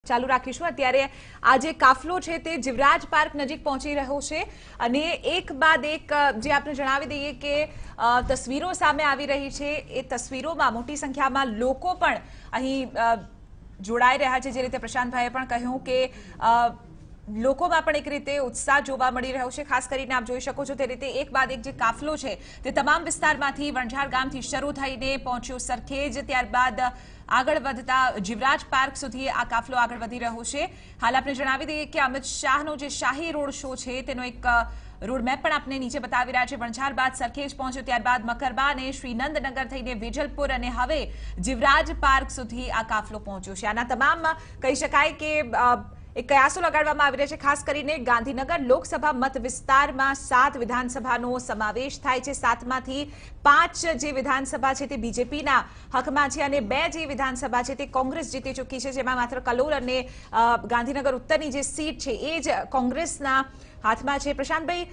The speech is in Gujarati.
ચાલુ રાખીશું। અત્યારે આ જે કાફલો છે તે જીવરાજ પાર્ક નજીક પહોંચી રહ્યો છે અને એક બાદ એક જે આપણે જણાવી દઈએ કે તસવીરો સામે આવી રહી છે એ તસવીરોમાં મોટી સંખ્યામાં લોકો પણ અહીં જોડાઈ રહ્યા છે। જે રીતે પ્રશાંતભાઈએ પણ કહ્યું કે લોકોમાં પણ એક રીતે ઉત્સાહ જોવા મળી રહ્યો છે। ખાસ કરીને આપ જોઈ શકો છો તે રીતે એક બાદ એક જે કાફલો છે તે તમામ વિસ્તારમાંથી વણઝાર ગામથી શરૂ થઈને પહોંચ્યો સરખેજ, ત્યારબાદ આગળ વધતા જીવરાજ પાર્ક સુધી આ કાફલો આગળ વધી રહ્યો છે। હાલ આપણે જણાવી દઈએ કે અમિત શાહનો જે શાહી રોડ શો છે તેનો એક રોડ મેપ પણ આપણે નીચે બતાવી રહ્યા છે। વણઝાર બાદ સરખેજ પહોંચ્યો, ત્યારબાદ મકરબા અને શ્રીનંદનગર થઈને વેજલપુર અને હવે જીવરાજ પાર્ક સુધી આ કાફલો પહોંચ્યો છે। આના તમામ કહી શકાય કે એક કયાસો લગાડવામાં આવી રહ્યા છે। ખાસ કરીને ગાંધીનગર લોકસભા મત વિસ્તારમાં 7 વિધાનસભાનો સમાવેશ થાય છે। 7માંથી 5 જે વિધાનસભા છે તે બીજેપીના હકમાં છે અને 2 જે વિધાનસભા છે તે કોંગ્રેસ જીતી ચૂકી છે, જેમાં માત્ર કલોલ અને ગાંધીનગર ઉત્તરની જે સીટ છે એ જ કોંગ્રેસના હાથમાં છે। પ્રશાંતભાઈ,